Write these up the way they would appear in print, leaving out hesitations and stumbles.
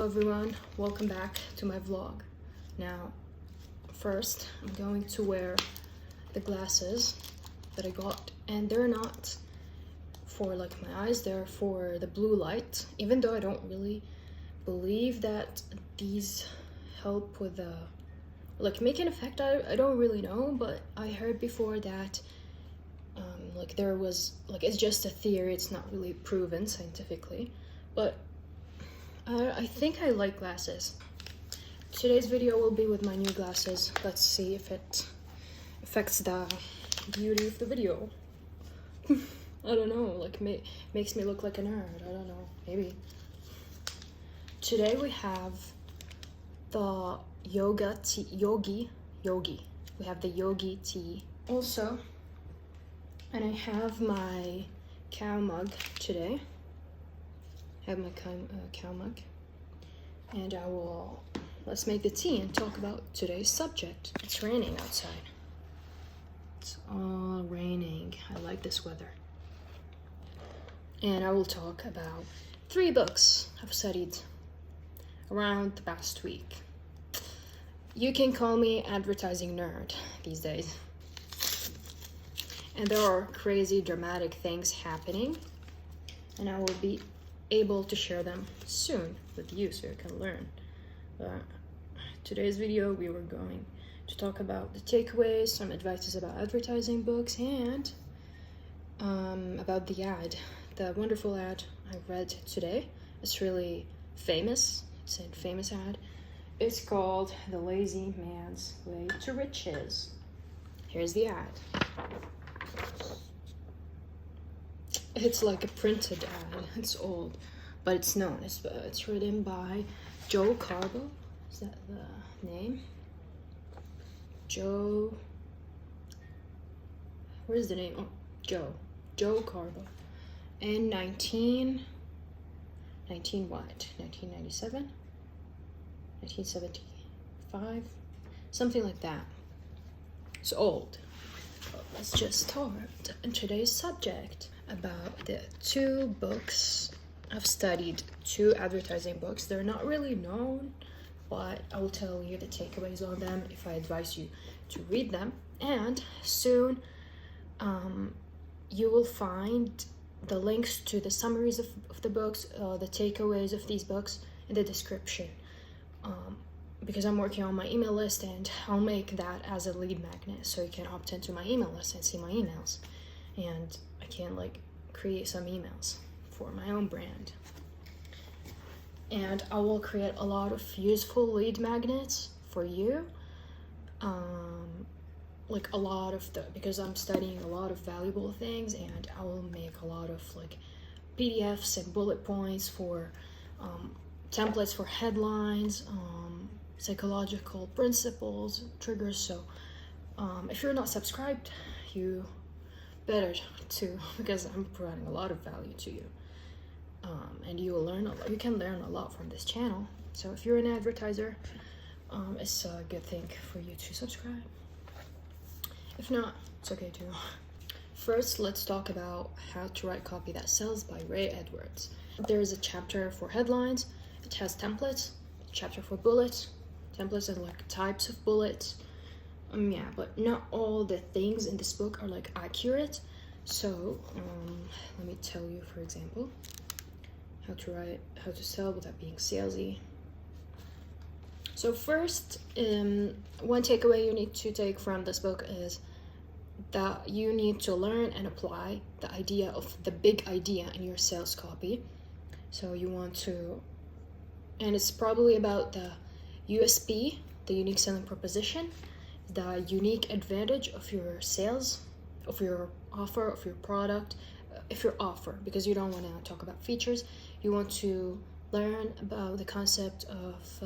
Hello everyone, welcome back to my vlog. Now, first I'm going to wear the glasses that I got, and they're not for like my eyes, they're for the blue light, even though I don't really believe that these help with the make an effect. I don't really know, but I heard before that there was it's just a theory, it's not really proven scientifically, but I think I like glasses. Today's video will be with my new glasses. Let's see if it affects the beauty of the video. I don't know, makes me look like a nerd. I don't know, maybe. Today we have the Yogi. We have the Yogi tea also, and I have my cow mug today. I have my cow mug, and let's make the tea and talk about today's subject. It's raining outside. It's all raining. I like this weather. And I will talk about 3 books I've studied around the past week. You can call me advertising nerd these days. And there are crazy dramatic things happening, and I will be able to share them soon with you so you can learn. Today's video we were going to talk about the takeaways, some advices about advertising books, and about the wonderful ad I read today. It's really famous. It's a famous ad. It's called The Lazy Man's Way to Riches. Here's the ad. It's like a printed ad. It's old, but it's known. It's written by Joe Carbo. Is that the name? Joe. Where's the name? Oh, Joe Carbo. In 1997, 1975, something like that. It's old. But let's just start in today's subject about the 2 books I've studied, 2 advertising books. They're not really known, but I will tell you the takeaways on them if I advise you to read them. And soon you will find the links to the summaries of the books, the takeaways of these books in the description, because I'm working on my email list, and I'll make that as a lead magnet so you can opt into my email list and see my emails, and I can create some emails for my own brand. And I will create a lot of useful lead magnets for you, because I'm studying a lot of valuable things, and I will make a lot of PDFs and bullet points for templates for headlines, psychological principles, triggers. So if you're not subscribed, you better to, because I'm providing a lot of value to you, and you will learn a lot. You can learn a lot from this channel. So if you're an advertiser, it's a good thing for you to subscribe. If not, it's okay too. First, let's talk about How to Write Copy That Sells by Ray Edwards. There is a chapter for headlines. It has templates, a chapter for bullets, templates and types of bullets. But not all the things in this book are accurate. So let me tell you, for example, how to sell without being salesy. So first, one takeaway you need to take from this book is that you need to learn and apply the idea of the big idea in your sales copy. So you want to, and it's probably about the USP, the unique selling proposition, the unique advantage of your sales, of your offer, of your product, if your offer, because you don't want to talk about features. You want to learn about the concept of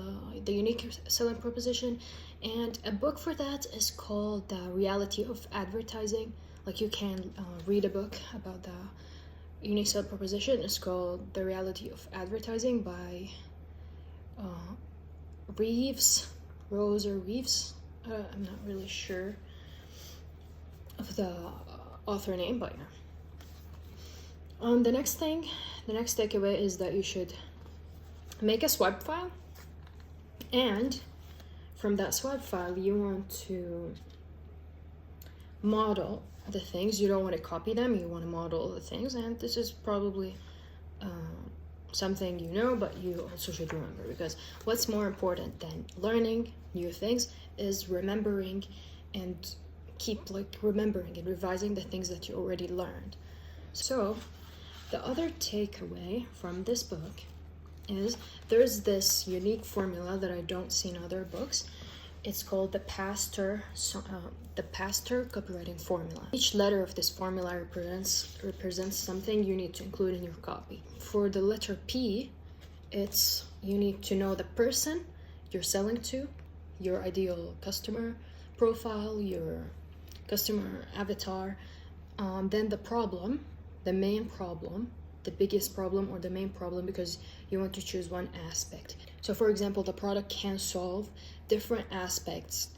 the unique selling proposition, and a book for that is called The Reality of Advertising. You can read a book about the unique selling proposition. It's called The Reality of Advertising by Rose or Reeves. I'm not really sure of the author name, but yeah. The next takeaway is that you should make a swap file, and from that swap file you want to model the things. You don't want to copy them, you want to model the things. And this is probably something you know, but you also should remember, because what's more important than learning new things is remembering, and keep like remembering and revising the things that you already learned. So the other takeaway from this book is there's this unique formula that I don't see in other books. It's called the Pasteur copywriting formula. Each letter of this formula represents something you need to include in your copy. For the letter P, it's you need to know the person you're selling to, your ideal customer profile, your customer avatar, then the problem, the main problem, the biggest problem or the main problem, because you want to choose one aspect. So for example, the product can solve different aspects,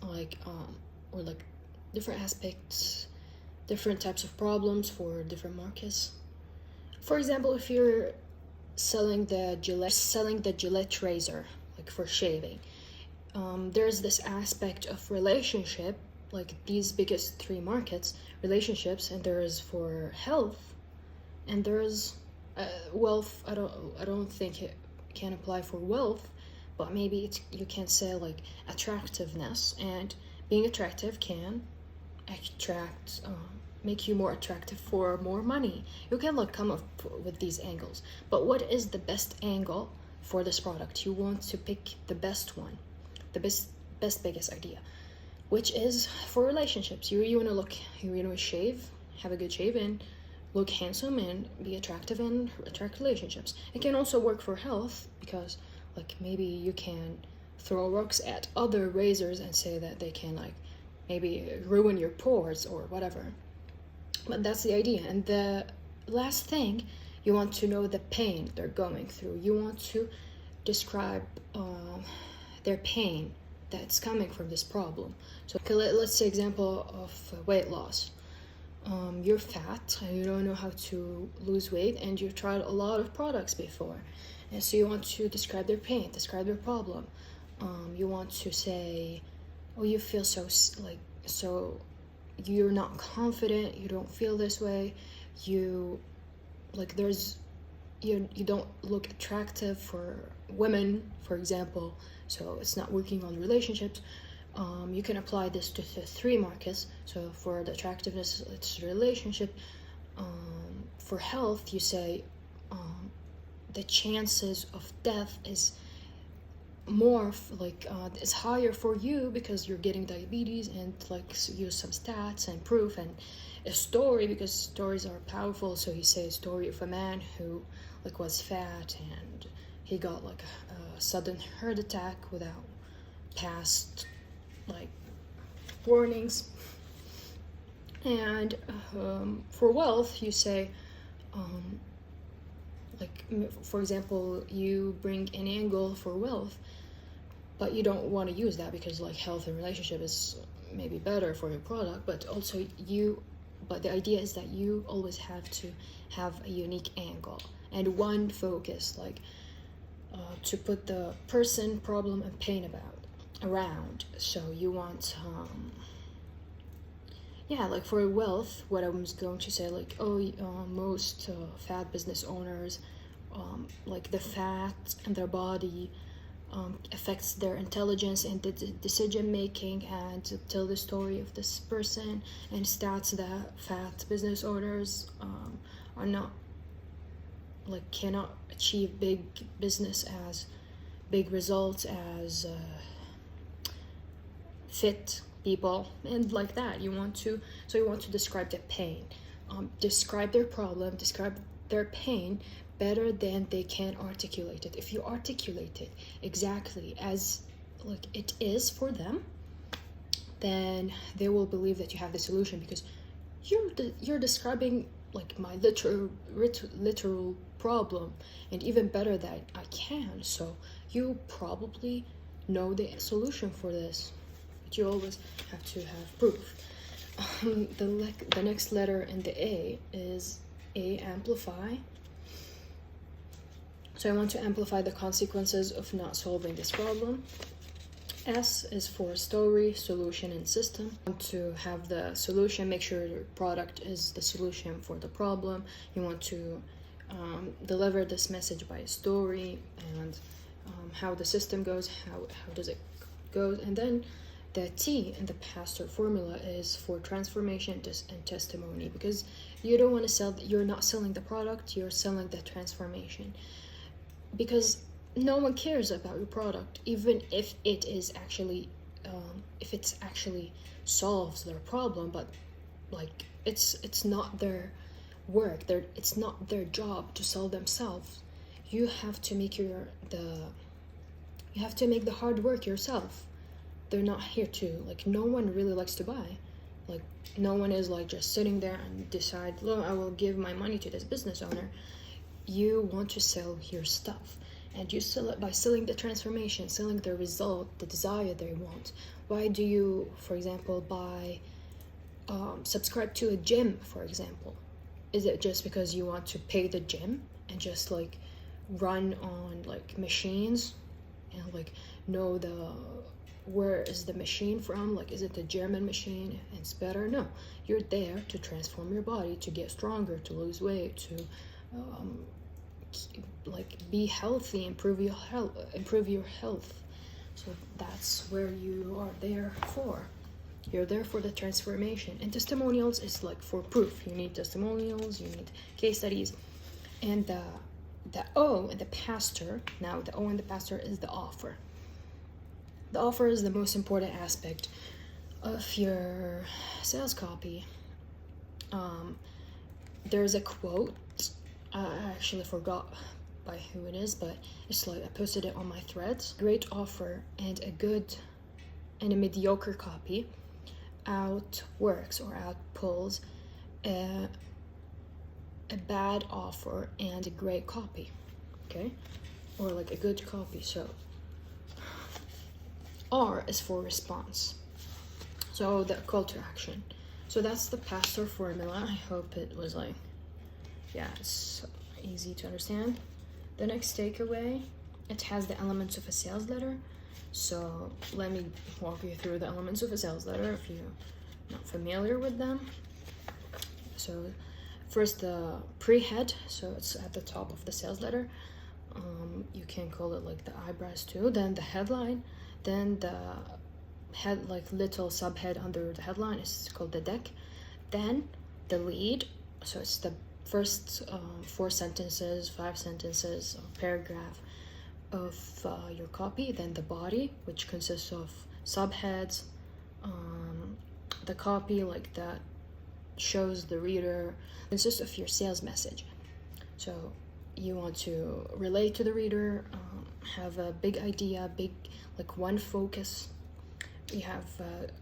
different types of problems for different markets. For example, if you're selling the Gillette razor, like for shaving, there's this aspect of relationship, like these biggest three markets, relationships, and there's for health, and there's wealth. I don't think it can apply for wealth, but maybe you can say like attractiveness, and being attractive can attract, make you more attractive for more money. You can like come up with these angles, but what is the best angle for this product? You want to pick the best one, the biggest idea, which is for relationships. You want to shave, have a good shave, and look handsome and be attractive and attract relationships. It can also work for health, because like maybe you can throw rocks at other razors and say that they can like maybe ruin your pores or whatever. But that's the idea. And the last thing, you want to know the pain they're going through. You want to describe their pain that's coming from this problem. So let's say example of weight loss. You're fat and you don't know how to lose weight, and you've tried a lot of products before, and so you want to describe their pain, describe their problem. You want to say, oh, you feel so you're not confident, you don't feel this way, you don't look attractive for women, for example, so it's not working on relationships. You can apply this to the three markets. So for the attractiveness, it's relationship. For health, you say the chances of death is more it's higher for you because you're getting diabetes, and like use some stats and proof, and a story, because stories are powerful. So you say a story of a man who like was fat and he got like a sudden heart attack without past like warnings. And for wealth, you say for example, you bring an angle for wealth, but you don't want to use that because like health and relationship is maybe better for your product, but the idea is that you always have to have a unique angle and one focus, like to put the person, problem, and pain around. So you want like for wealth, what I was going to say, like most fat business owners, like the fat in their body affects their intelligence and decision making, and to tell the story of this person, and stats that fat business owners are not cannot achieve big results as fit people, and like that. You want to describe the pain, describe their problem, describe their pain better than they can articulate it. If you articulate it exactly as like it is for them, then they will believe that you have the solution, because you're describing like my literal problem, and even better that I can. So you probably know the solution for this, but you always have to have proof. The next letter in the A is A, amplify. So I want to amplify the consequences of not solving this problem. S is for story, solution, and system. You want to have the solution, make sure your product is the solution for the problem. You want to deliver this message by a story, and how the system goes, how does it go. And then the T in the Pastor formula is for transformation and testimony, because you don't want to sell, you're not selling the product, you're selling the transformation. Because no one cares about your product, even if it is actually solves their problem, but like it's not their work, it's not their job to sell themselves. You have to make the hard work yourself. They're not here to, like, no one really likes to buy. Like, no one is like just sitting there and decide, oh, I will give my money to this business owner. You want to sell your stuff, and you sell it by selling the transformation, selling the result, the desire they want. Why do you, for example, subscribe to a gym, for example? Is it just because you want to pay the gym and just like run on like machines and like know where is the machine from? Like, is it the German machine? It's better? No, you're there to transform your body, to get stronger, to lose weight, to like be healthy, improve your health. So that's where you are there for. You're there for the transformation. And testimonials is like for proof. You need testimonials, you need case studies. And the O in the Pastor, now the O in the Pastor is the offer. The offer is the most important aspect of your sales copy. There's a quote, I actually forgot by who it is, but it's like I posted it on my threads. Great offer and a mediocre copy outworks or outpulls a bad offer and a great copy, okay? Or like a good copy. So R is for response. So the call to action. So that's the Pastor formula. I hope it was like, yeah, it's easy to understand. The next takeaway, it has the elements of a sales letter. So let me walk you through the elements of a sales letter if you're not familiar with them. So first, the pre-head, so it's at the top of the sales letter. You can call it like the eyebrows too. Then the headline, then the head, like little subhead under the headline is called the deck. Then the lead, so it's the first 4 sentences, 5 sentences, or paragraph of your copy. Then the body, which consists of subheads, the copy like that shows the reader, consists of your sales message. So you want to relate to the reader, have a big idea, like one focus. You have it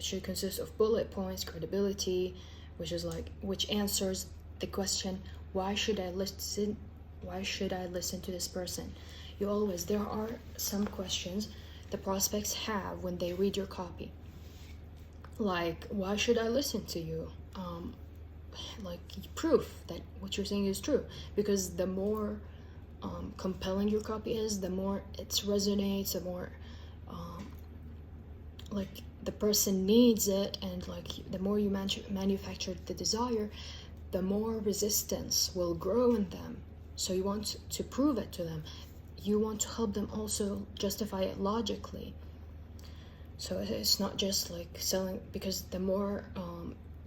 should consist of bullet points, credibility, which answers the question, why should I listen to this person? There are some questions the prospects have when they read your copy, like, why should I listen to you? Like proof that what you're saying is true, because the more compelling your copy is, the more it resonates, the more like the person needs it, and like the more you manufacture the desire, the more resistance will grow in them. So you want to prove it to them. You want to help them also justify it logically. So it's not just like selling, because the more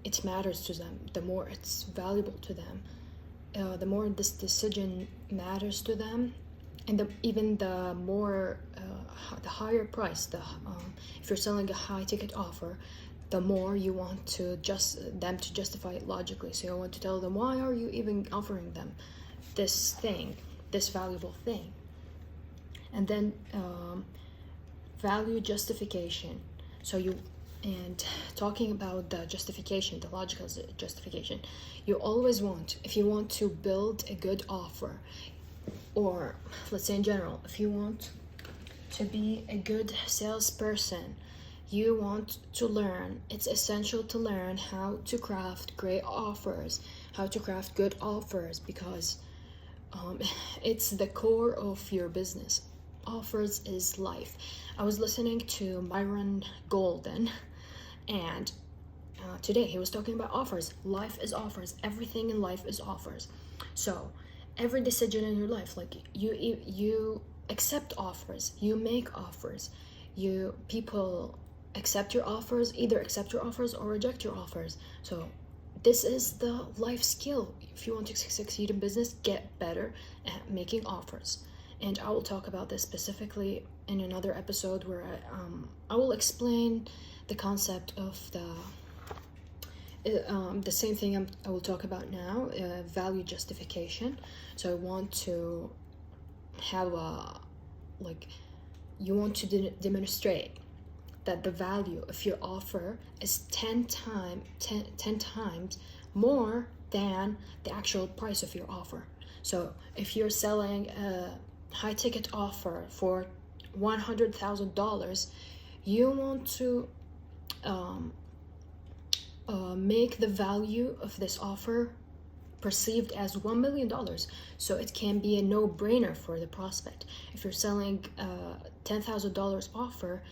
it matters to them, the more it's valuable to them, the more this decision matters to them, and even the more the higher price, if you're selling a high ticket offer, the more you want them to justify it logically. So you want to tell them, why are you even offering them this valuable thing? And then value justification. And talking about the justification, the logical justification, you always want, if you want to build a good offer, or let's say in general, if you want to be a good salesperson, you want to learn, it's essential to learn how to craft great offers, how to craft good offers, because um, it's the core of your business. Offers is life. I was listening to Myron Golden, and today he was talking about offers. Life is offers. Everything in life is offers. So every decision in your life, like you accept offers, you make offers, you people accept your offers, either accept your offers or reject your offers. So this is the life skill. If you want to succeed in business, get better at making offers. And I will talk about this specifically in another episode where I will explain the concept of the same thing I will talk about now, value justification. So I want to have you want to demonstrate that the value of your offer is 10 times more than the actual price of your offer. So if you're selling a high ticket offer for $100,000, you want to make the value of this offer perceived as $1 million, so it can be a no-brainer for the prospect. If you're selling a $10,000 offer,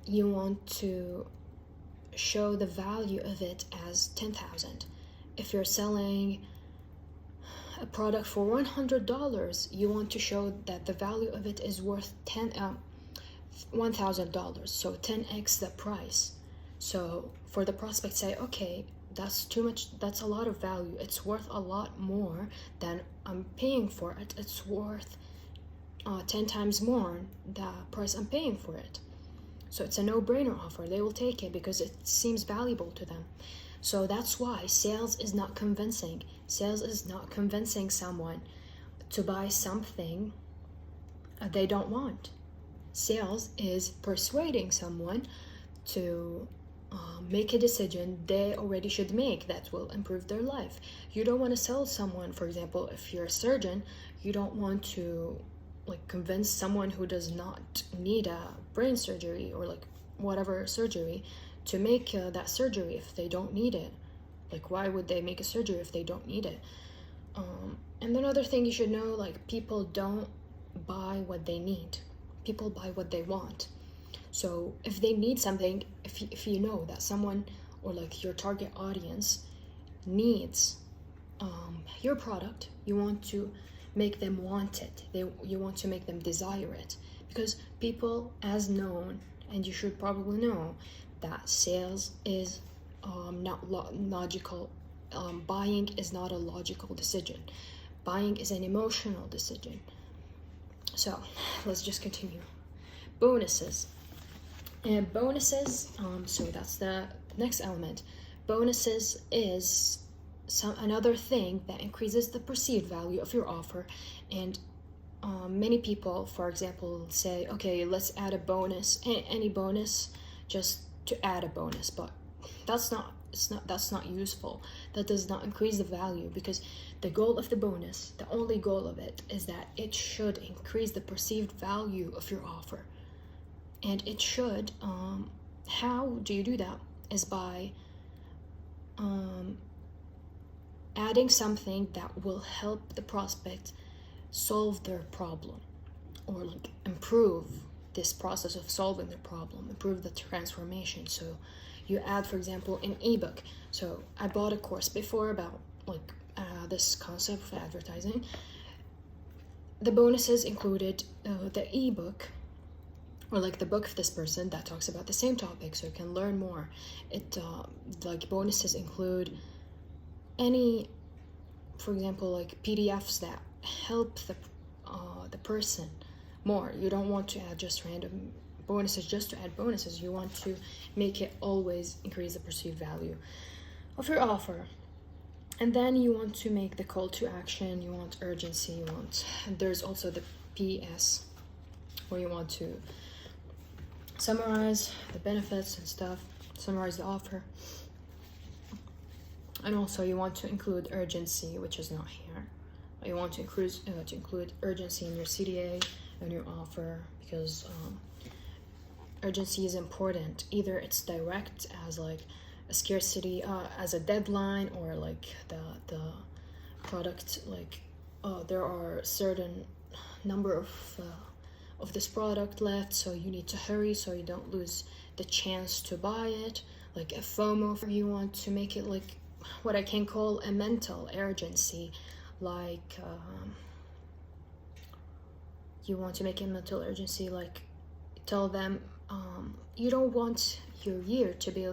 you want to show the value of it as 10,000. If you're selling a product for $100, you want to show that the value of it is worth $1,000, so 10x the price. So for the prospect, say, okay, that's too much, that's a lot of value, it's worth a lot more than I'm paying for it, it's worth 10 times more the price I'm paying for it. So it's a no-brainer offer. They will take it because it seems valuable to them. So that's why sales is not convincing. Sales is not convincing someone to buy something they don't want. Sales is persuading someone to make a decision they already should make that will improve their life. You don't want to sell someone, for example, if you're a surgeon, you don't want to convince someone who does not need a brain surgery or whatever surgery to make that surgery if they don't need it. Why would they make a surgery if they don't need it? And another thing you should know, people don't buy what they need. People buy what they want. So if they need something, if you know that someone or your target audience needs your product, you want to make them want it. You want to make them desire it, because people, as known, and you should probably know, that sales is not logical. Buying is not a logical decision. Buying is an emotional decision. So let's just continue. Bonuses. And bonuses, so that's the next element. Bonuses is another thing that increases the perceived value of your offer. And many people, for example, say, okay, let's add a bonus, any bonus, just to add a bonus. But that's not useful. That does not increase the value, because the goal of the bonus, the only goal of it, is that it should increase the perceived value of your offer. And it should, how do you do that? Is by adding something that will help the prospect solve their problem, or improve this process of solving the problem, improve the transformation. So you add, for example, an ebook. So I bought a course before about this concept of advertising. The bonuses included the ebook, or the book of this person that talks about the same topic, so you can learn more. It bonuses include any, for example, PDFs that help the person more. You don't want to add just random bonuses just to add bonuses. You want to make it always increase the perceived value of your offer. And then you want to make the call to action. You want urgency. And there's also the PS, where you want to summarize the benefits and stuff, summarize the offer. And also you want to include urgency, which is not here. You want to include urgency in your CTA and your offer, because urgency is important. Either it's direct as a scarcity, as a deadline, or the product, like there are certain number of this product left, so you need to hurry so you don't lose the chance to buy it. Like a FOMO, you want to make it like what I can call a mental urgency, like you want to make a mental urgency, like tell them you don't want your year to be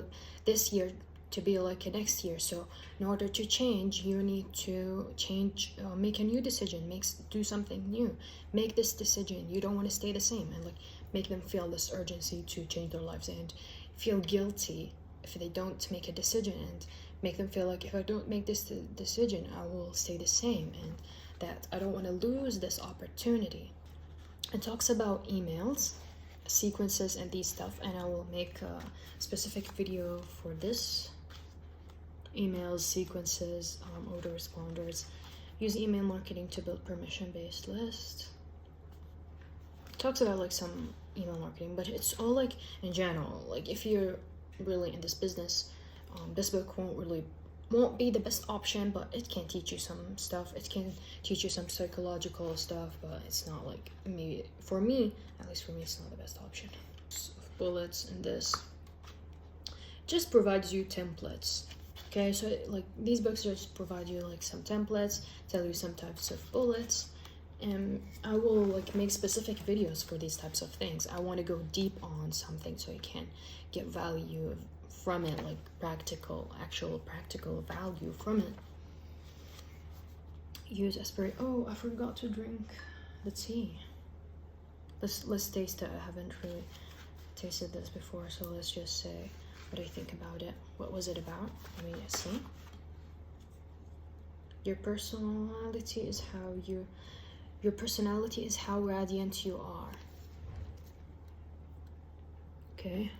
this year to be like a next year, so in order to change you need to change, make a new decision, do something new, make this decision, you don't want to stay the same, and like make them feel this urgency to change their lives and feel guilty if they don't make a decision, and make them feel like if I don't make this decision I will stay the same, and that I don't want to lose this opportunity. It talks about emails, sequences, and these stuff, and I will make a specific video for this. Emails, sequences, autoresponders. Use email marketing to build permission-based lists. It talks about like some email marketing, but it's all like in general. Like if you're really in this business, this book won't be the best option, but it can teach you some stuff. It can teach you some psychological stuff, but it's not like for me, at least for me, it's not the best option. Bullets and this just provides you templates. Okay, so like these books just provide you like some templates, tell you some types of bullets, and I will like make specific videos for these types of things. I want to go deep on something so you can get value from it, like actual practical value from it. Use aspirate. Oh, I forgot to drink the tea. Let's taste it. I haven't really tasted this before, so let's just say what I think about it. What was it about? Let me see. Your personality is how radiant you are. Okay.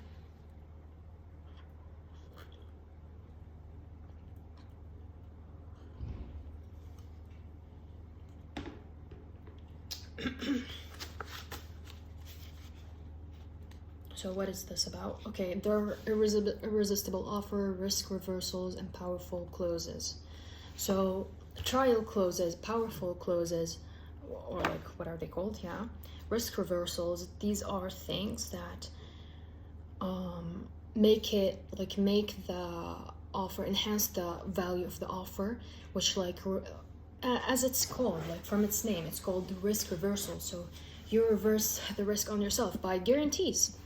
So what is this about? Okay, there are irresistible offer, risk reversals, and powerful closes. So trial closes, powerful closes, or like what are they called? Yeah, risk reversals. These are things that make the offer, enhance the value of the offer, which like as it's called, like from its name, it's called the risk reversal. So you reverse the risk on yourself by guarantees.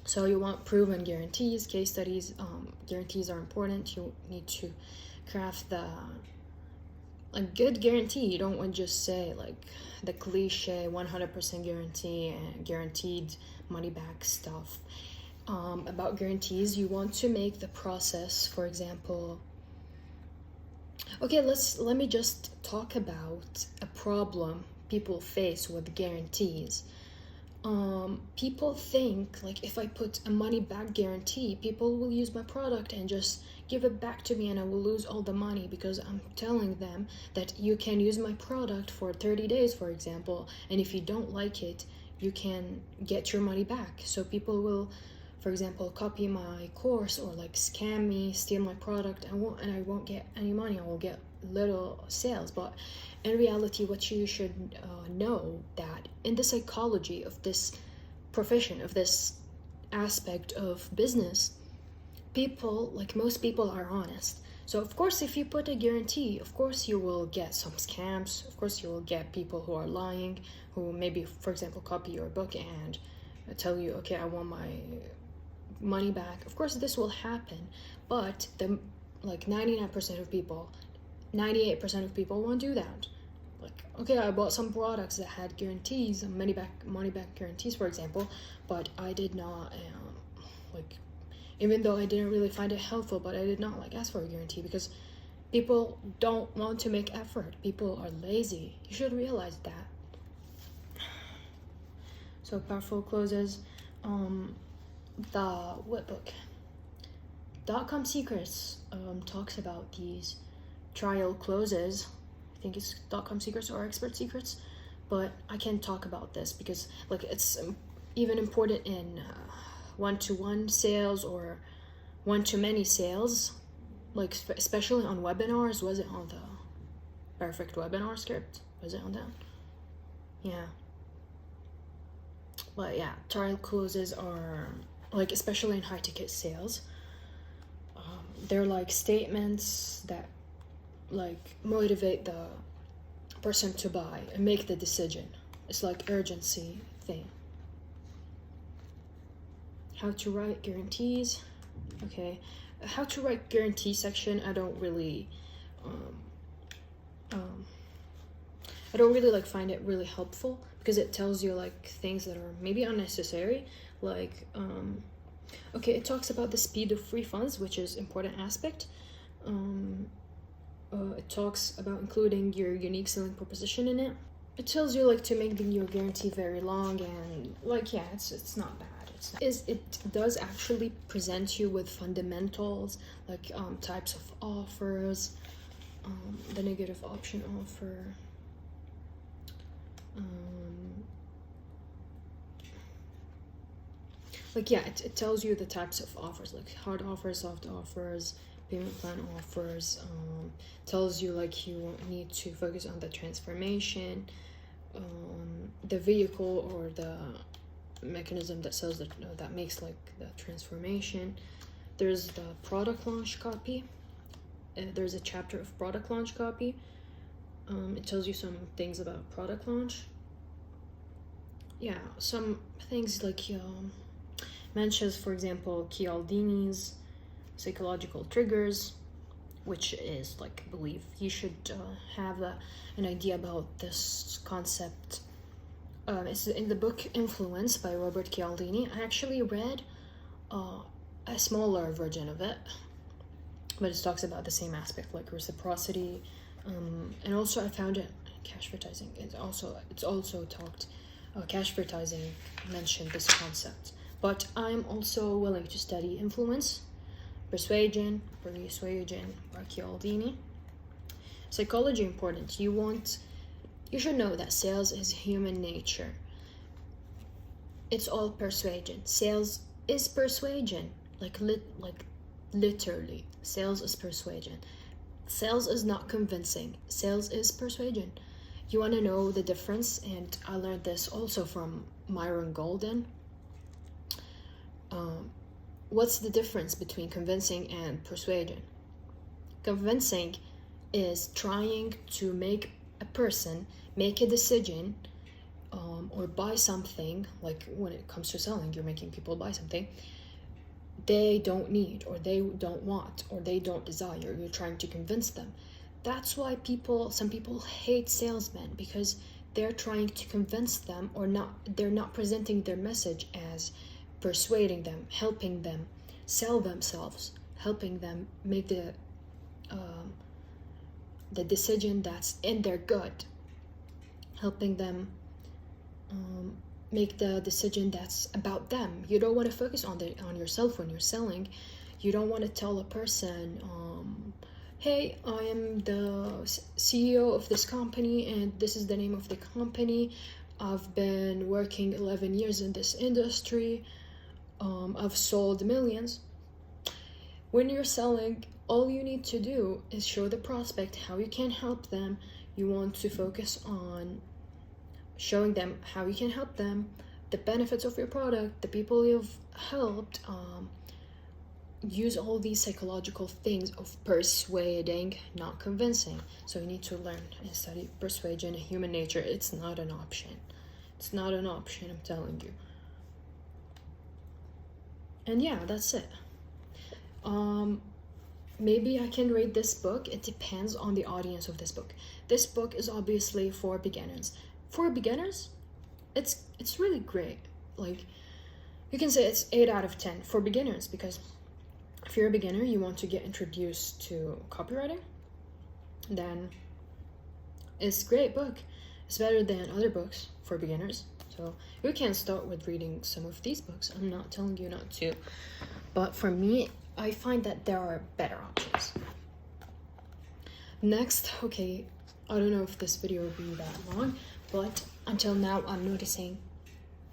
So you want proven guarantees, case studies. Guarantees are important. You need to craft a good guarantee. You don't want to just say like the cliche 100% guarantee and guaranteed money back stuff. About guarantees, you want to make the process, for example. Okay, let me just talk about a problem people face with guarantees. People think like if I put a money back guarantee, people will use my product and just give it back to me, and I will lose all the money because I'm telling them that you can use my product for 30 days, for example, and if you don't like it, you can get your money back. So people will, for example, copy my course or like scam me, steal my product, and I won't get any money. I will get little sales. But in reality, what you should know that in the psychology of this profession, of this aspect of business, people, like most people, are honest. So of course, if you put a guarantee, of course you will get some scams. Of course you will get people who are lying, who maybe, for example, copy your book and tell you, okay, I want my money back. Of course this will happen, but the like 99% of people, 98% of people won't do that. Like, okay, I bought some products that had guarantees, money back guarantees, for example, but I did not like, even though I didn't really find it helpful, but I did not like ask for a guarantee because people don't want to make effort. People are lazy. You should realize that. So powerful closes. The what book? Dot-com Secrets talks about these trial closes. I think it's Dot-com Secrets or Expert Secrets, but I can't talk about this because like it's even important in one-to-one sales or one-to-many sales, like especially on webinars. Was it on the perfect webinar script. Was it on that? Yeah. But yeah, trial closes are like, especially in high ticket sales, they're like statements that like motivate the person to buy and make the decision. It's like urgency thing. How to write guarantees. Okay, how to write guarantee section, I don't really like find it really helpful, because it tells you like things that are maybe unnecessary, like okay, it talks about the speed of refunds, which is important aspect. It talks about including your unique selling proposition in it. It tells you like to make your guarantee very long, and like, yeah, it's not bad. It does actually present you with fundamentals, like types of offers, the negative option offer, like, yeah, it tells you the types of offers, like hard offers, soft offers, payment plan offers. Tells you like you need to focus on the transformation, the vehicle or the mechanism that sells that makes like the transformation. There's the product launch copy. There's a chapter of product launch copy. It tells you some things about product launch. Yeah, some things like mentions, for example, Cialdini's psychological triggers, which is like, I believe you should have an idea about this concept. It's in the book Influence by Robert Cialdini. I actually read a smaller version of it, but it talks about the same aspect, like reciprocity, and also I found it cash advertising. It's also talked. Cash advertising mentioned this concept, but I'm also willing to study Influence, Persuasion by Cialdini. Psychology important. You should know that sales is human nature. It's all persuasion. Sales is persuasion. Like literally, sales is persuasion. Sales is not convincing. Sales is persuasion. You want to know the difference, and I learned this also from Myron Golden. What's the difference between convincing and persuasion? Convincing is trying to make a person make a decision or buy something. Like when it comes to selling, you're making people buy something they don't need, or they don't want, or they don't desire. You're trying to convince them. That's why some people hate salesmen, because they're trying to convince them, or they're not presenting their message as persuading them, helping them sell themselves, helping them make the decision that's in their gut, helping them make the decision that's about them. You don't want to focus on yourself when you're selling. You don't want to tell a person, hey, I am the CEO of this company and this is the name of the company. I've been working 11 years in this industry. I've sold millions. When you're selling, all you need to do is show the prospect how you can help them. You want to focus on showing them how you can help them, the benefits of your product, the people you've helped. Use all these psychological things of persuading, not convincing. So you need to learn and study persuasion and human nature. It's not an option. It's not an option, I'm telling you. And yeah, that's it. Maybe I can rate this book. It depends on the audience of this book. This book is obviously for beginners. For beginners, it's really great. Like, you can say it's 8 out of 10 for beginners, because if you're a beginner, you want to get introduced to copywriting, then it's a great book. It's better than other books for beginners. So you can start with reading some of these books. I'm not telling you not to. But for me, I find that there are better options. Next, okay, I don't know if this video will be that long, but until now, I'm noticing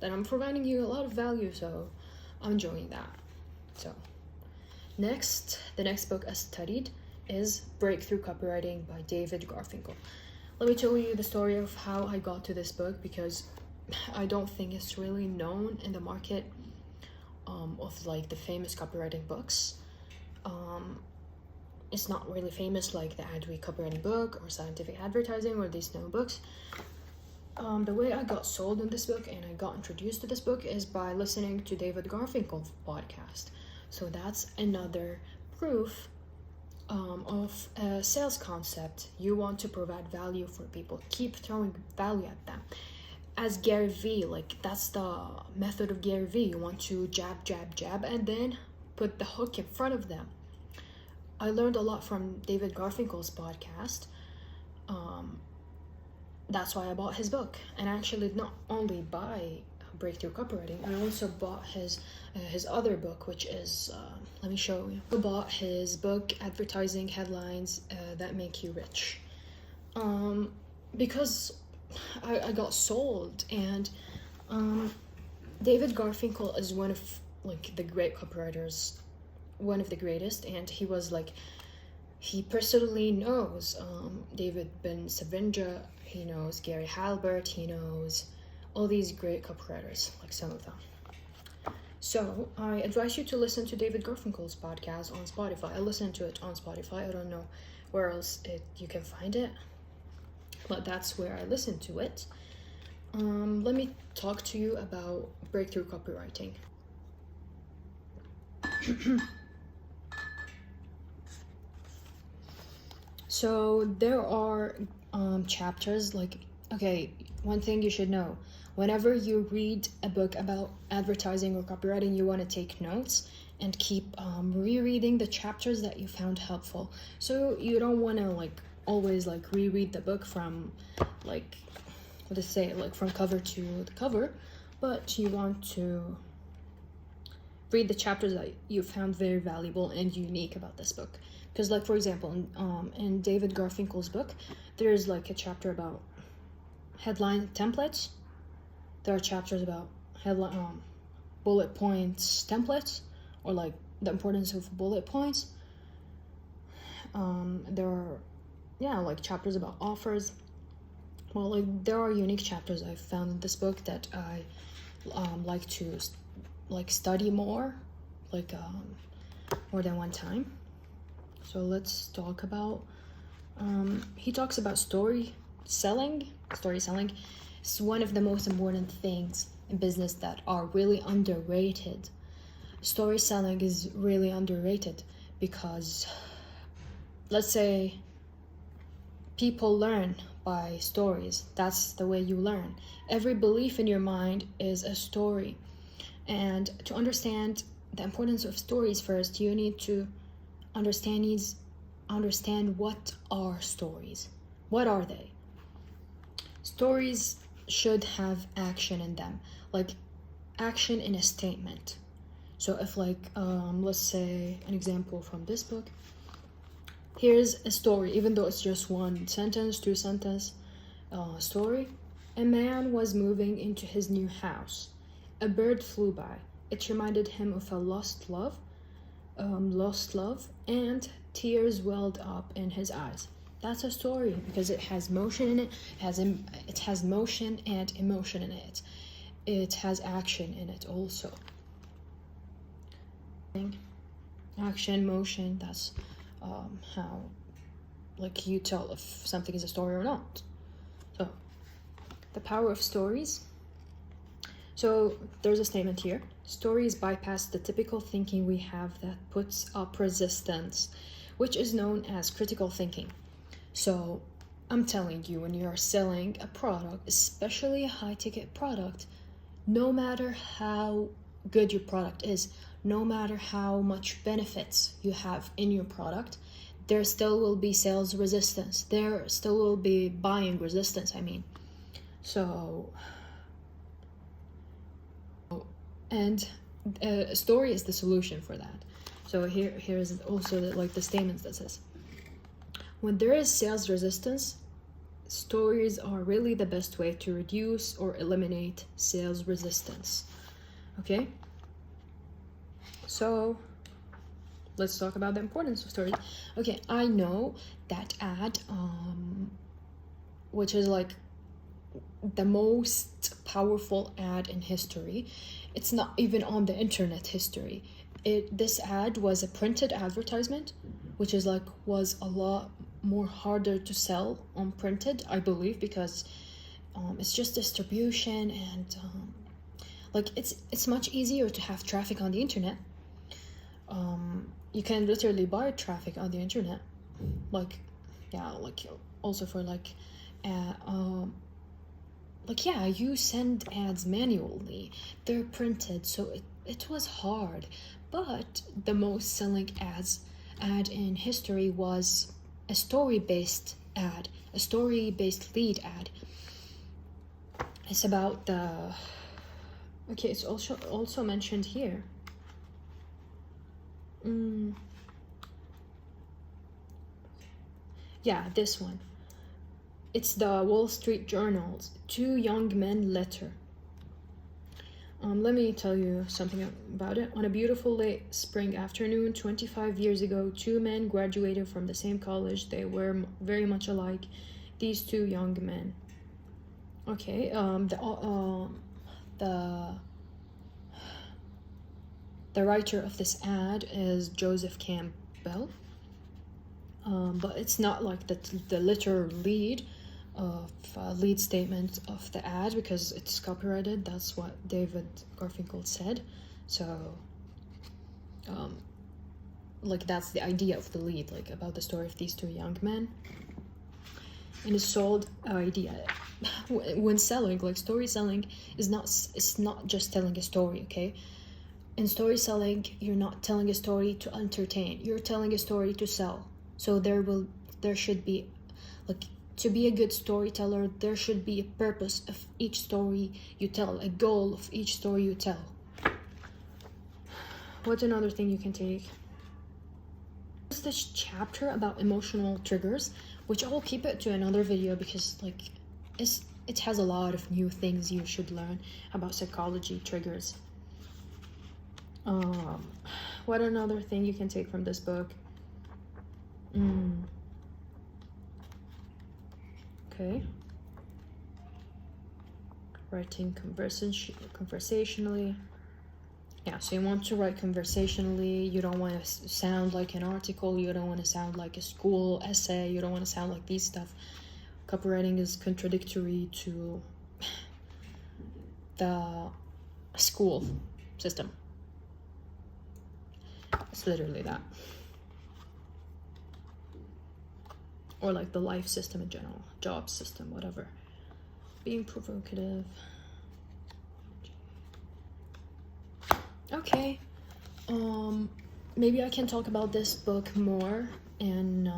that I'm providing you a lot of value, so I'm enjoying that. So, the next book I studied is Breakthrough Copywriting by David Garfinkel. Let me tell you the story of how I got to this book, because I don't think it's really known in the market of like the famous copywriting books. It's not really famous like the Adweek Copywriting book or Scientific Advertising or these no books. The way I got sold on this book and I got introduced to this book is by listening to David Garfinkel's podcast. So that's another proof of a sales concept. You want to provide value for people. Keep throwing value at them. As Gary Vee, like that's the method of Gary Vee. You want to jab, jab, jab, and then put the hook in front of them. I learned a lot from David Garfinkel's podcast. That's why I bought his book. And actually not only buy Breakthrough Copywriting, I also bought his other book, which is, let me show you. I bought his book, Advertising Headlines That Make You Rich. Because I got sold, and David Garfinkel is one of like the great copywriters, one of the greatest, and he was like, he personally knows David Ben-Savinja, he knows Gary Halbert, he knows all these great copywriters, like some of them. So I advise you to listen to David Garfinkel's podcast on Spotify. I listen to it on Spotify. I don't know where else you can find it, but that's where I listen to it. Let me talk to you about Breakthrough Copywriting. So there are chapters, like, okay, one thing you should know, whenever you read a book about advertising or copywriting, you want to take notes and keep rereading the chapters that you found helpful. So you don't want to like always like reread the book from like, what to say, like from cover to the cover, but you want to read the chapters that you found very valuable and unique about this book. Because like, for example, in David Garfinkel's book, there's like a chapter about headline templates. There are chapters about headline bullet points templates, or like the importance of bullet points. There are like chapters about offers. Well, like there are unique chapters I found in this book that I like to like study more, like more than one time. So let's talk about, he talks about storytelling. It's one of the most important things in business that are really underrated. Story selling is really underrated because, let's say, people learn by stories. That's the way you learn. Every belief in your mind is a story. And to understand the importance of stories first, you need to understand what are stories. What are they? Stories should have action in them, like action in a statement. So if like, let's say an example from this book, here's a story, even though it's just one sentence, two sentence story. A man was moving into his new house. A bird flew by. It reminded him of a lost love, and tears welled up in his eyes. That's a story because it has motion in it. It has motion and emotion in it. It has action in it also. Action, motion. That's how, like, you tell if something is a story or not. So, the power of stories. So there's a statement here. Stories bypass the typical thinking we have that puts up resistance, which is known as critical thinking. So I'm telling you, when you are selling a product, especially a high-ticket product, no matter how good your product is, no matter how much benefits you have in your product, there still will be sales resistance. There still will be buying resistance, So, and a story is the solution for that. So here's also the statements that says, when there is sales resistance, stories are really the best way to reduce or eliminate sales resistance. Okay? So let's talk about the importance of stories. Okay, I know that ad, which is like the most powerful ad in history. It's not even on the internet history. This ad was a printed advertisement, which is like was a lot more harder to sell on printed, I believe, because it's just distribution and like it's much easier to have traffic on the internet. You can literally buy traffic on the internet, like yeah, like also for like yeah, you send ads manually, they're printed, so it was hard. But the most selling ad in history was a story-based ad, a story-based lead ad. It's about the okay, it's also mentioned here. Yeah, this one. It's the Wall Street Journal's Two Young Men letter. Let me tell you something about it. On a beautiful late spring afternoon, 25 years ago, two men graduated from the same college. They were very much alike. These two young men. Okay, the writer of this ad is Joseph Campbell. But it's not like the literal lead statement of the ad, because it's copyrighted. That's what David Garfinkel said. So like that's the idea of the lead, like about the story of these two young men. And it's sold idea when selling, like story selling is it's not just telling a story, okay? In story selling, you're not telling a story to entertain, you're telling a story to sell. So there should be, like, to be a good storyteller, there should be a purpose of each story you tell, a goal of each story you tell. What's another thing you can take? There's this chapter about emotional triggers, which I will keep it to another video because like it has a lot of new things you should learn about psychology triggers. What another thing you can take from this book? Okay. Writing conversationally. Yeah, so you want to write conversationally. You don't want to sound like an article. You don't want to sound like a school essay. You don't want to sound like these stuff. Copywriting is contradictory to the school system. It's literally that. Or like the life system in general, job system, whatever. Being provocative. Okay, maybe I can talk about this book more in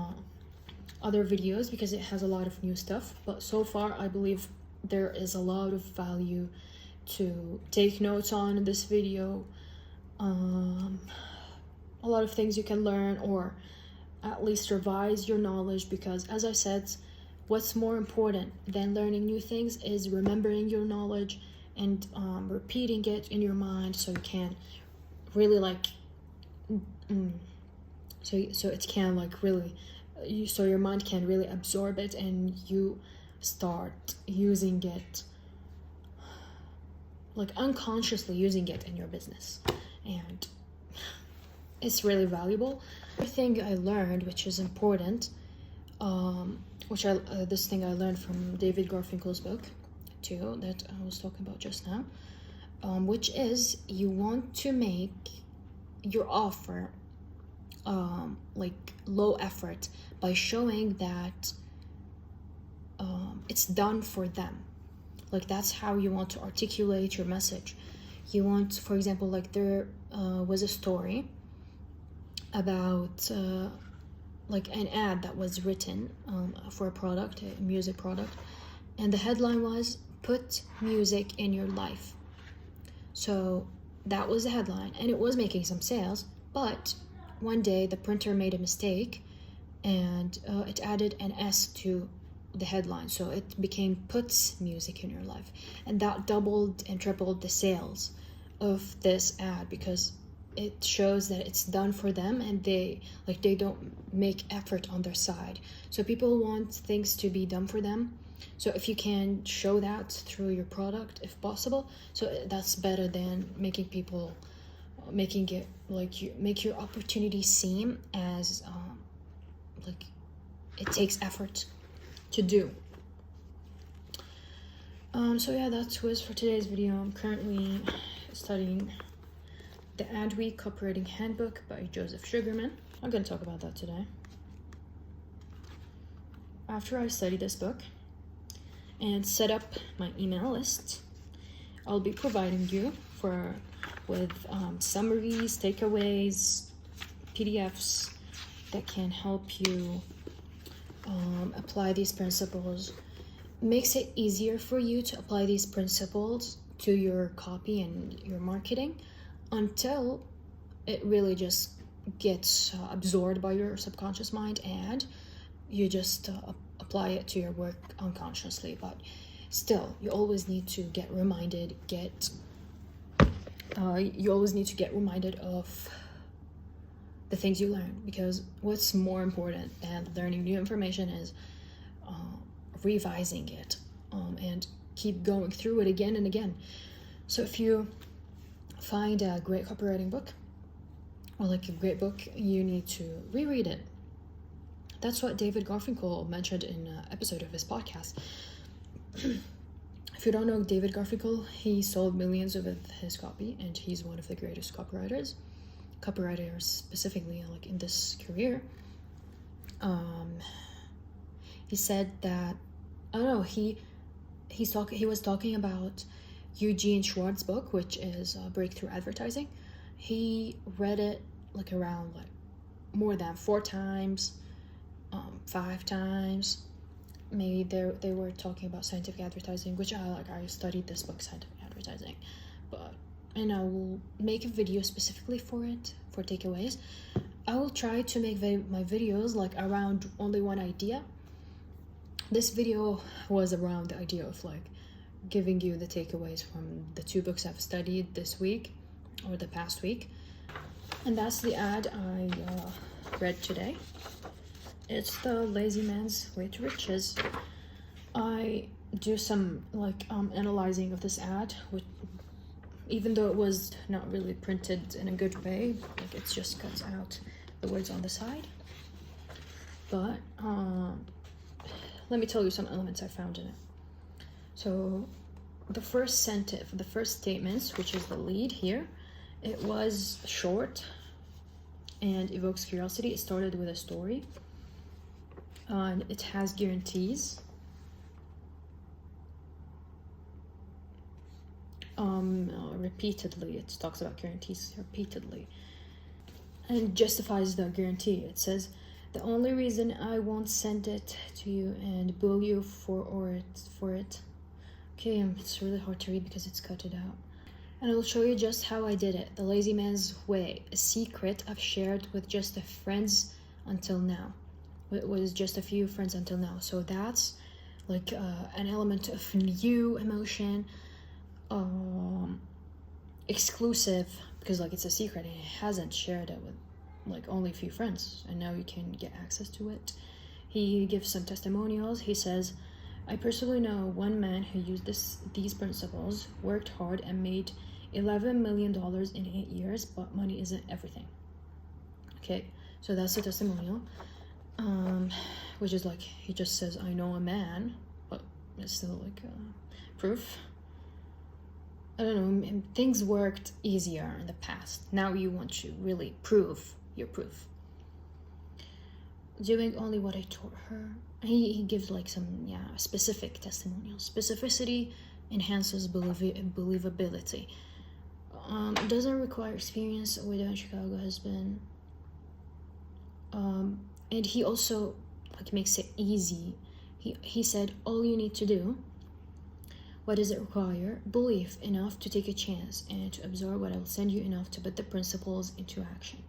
other videos because it has a lot of new stuff, but so far I believe there is a lot of value to take notes on in this video. A lot of things you can learn, or at least revise your knowledge, because as I said, what's more important than learning new things is remembering your knowledge and repeating it in your mind, so you can really like so it can like really so your mind can really absorb it and you start using it, like unconsciously using it in your business, and it's really valuable. Another thing I learned, which is important, this thing I learned from David Garfinkel's book too, that I was talking about just now, which is you want to make your offer like low effort by showing that it's done for them. Like that's how you want to articulate your message. You want, for example, like there was a story about like an ad that was written for a product, a music product, and the headline was "Put music in your life." So that was the headline, and it was making some sales, but one day the printer made a mistake and it added an S to the headline, so it became "Puts music in your life," and that doubled and tripled the sales of this ad because it shows that it's done for them, and they don't make effort on their side. So people want things to be done for them. So if you can show that through your product, if possible, so that's better than making it like you make your opportunity seem as like it takes effort to do. So yeah, that was for today's video. I'm currently studying the Adweek Copywriting Handbook by Joseph Sugarman. I'm going to talk about that today. After I study this book and set up my email list, I'll be providing you with summaries, takeaways, PDFs that can help you apply these principles. Makes it easier for you to apply these principles to your copy and your marketing until it really just gets absorbed by your subconscious mind, and you just apply it to your work unconsciously. But still, you always need to get reminded of the things you learn, because what's more important than learning new information is revising it and keep going through it again and again. So if you find a great copywriting book or like a great book, you need to reread it. That's what David Garfinkel mentioned in an episode of his podcast. If you don't know David Garfinkel, he sold millions with his copy, and he's one of the greatest copywriters specifically like in this career. He said that he was talking about Eugene Schwartz's book, which is Breakthrough Advertising. He read it around more than 4 times, 5 times. Maybe they were talking about scientific advertising, which I studied this book, Scientific Advertising, and I will make a video specifically for it, for takeaways. I will try to make my videos around only one idea. This video was around the idea of giving you the takeaways from the 2 books I've studied this week or the past week. And that's the ad I read today. It's the Lazy Man's Way to Riches. I do some analyzing of this ad, even though it was not really printed in a good way, it just cuts out the words on the side. But let me tell you some elements I found in it. So the first statements, which is the lead here, it was short and evokes curiosity. It started with a story, and it has guarantees. Repeatedly, it talks about guarantees repeatedly, and justifies the guarantee. It says, "The only reason I won't send it to you and bill you for it." Okay, it's really hard to read because it's cut it out. And I'll show you just how I did it. The Lazy Man's Way, a secret I've shared with just a friends until now. It was just a few friends until now. So that's an element of new emotion, exclusive, because it's a secret and he hasn't shared it with only a few friends, and now you can get access to it. He gives some testimonials. He says, "I personally know one man who used these principles, worked hard, and made $11 million in 8 years, but money isn't everything." Okay, so that's the testimonial, which is he just says, "I know a man," but it's still proof. I don't know, things worked easier in the past. Now you want to really prove your proof. Doing only what I taught her. He gives some specific testimonials. Specificity enhances believability. It doesn't require experience. Way Down Chicago has been. And he also makes it easy. He said, all you need to do, what does it require? Belief enough to take a chance and to absorb what I will send you, enough to put the principles into action.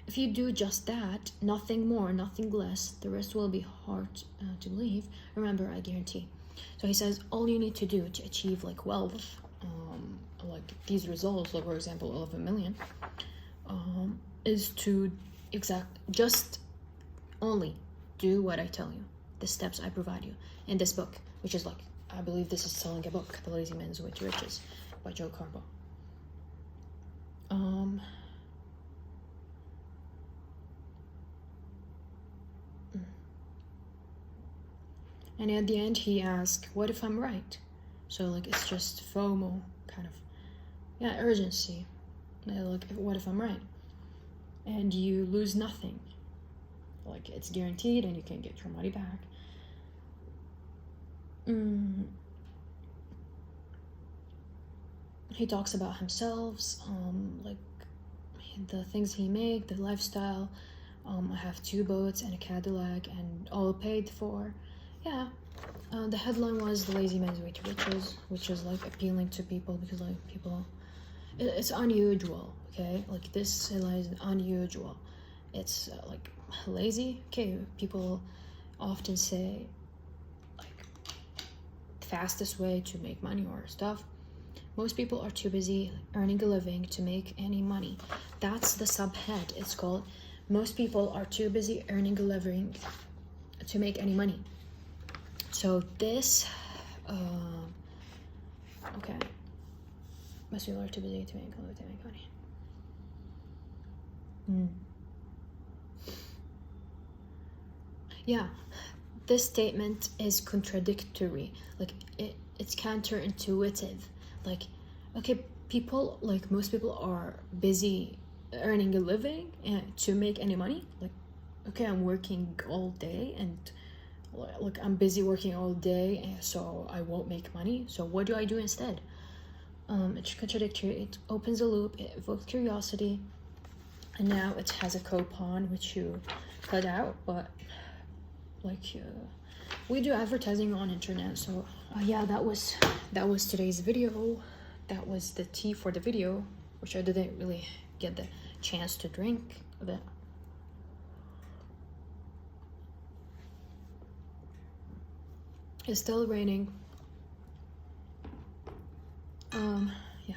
If you do just that, nothing more, nothing less, the rest will be hard to believe. Remember, I guarantee. So he says, all you need to do to achieve wealth, these results, for example, 11 million, is to just only do what I tell you, the steps I provide you in this book, which is like, I believe this is selling a book, The Lazy Man's Way to Riches by Joe Carbo. And at the end he asked, what if I'm right? So like, it's just FOMO, kind of, yeah, urgency. Like, what if I'm right? And you lose nothing. Like, it's guaranteed and you can get your money back. He talks about himself, like the things he make, the lifestyle. I have 2 boats and a Cadillac and all paid for. Yeah. The headline was The Lazy Man's Way to Riches, which is like appealing to people because like people, it's unusual, okay? Like this headline is unusual. It's like lazy, okay? People often say like fastest way to make money or stuff. Most people are too busy earning a living to make any money. That's the subhead. It's called most people are too busy earning a living to make any money. So this, okay. Most people are too busy to make money. Yeah, this statement is contradictory. Like it's counterintuitive. Like, okay, people, like most people are busy earning a living and to make any money. Like, okay, I'm working all day and like I'm busy working all day, and so I won't make money. So what do I do instead? It's contradictory. It opens a loop. It evokes curiosity, and now it has a coupon which you cut out. But like, we do advertising on internet, so yeah, that was today's video. That was the tea for the video, which I didn't really get the chance to drink of it. It's still raining. Yeah.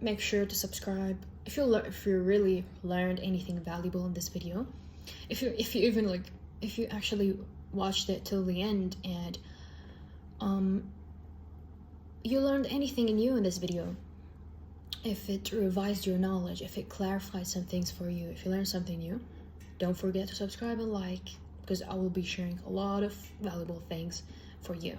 Make sure to subscribe if you really learned anything valuable in this video. If you actually watched it till the end and you learned anything new in this video, if it revised your knowledge, if it clarified some things for you, if you learned something new, don't forget to subscribe and like, because I will be sharing a lot of valuable things for you.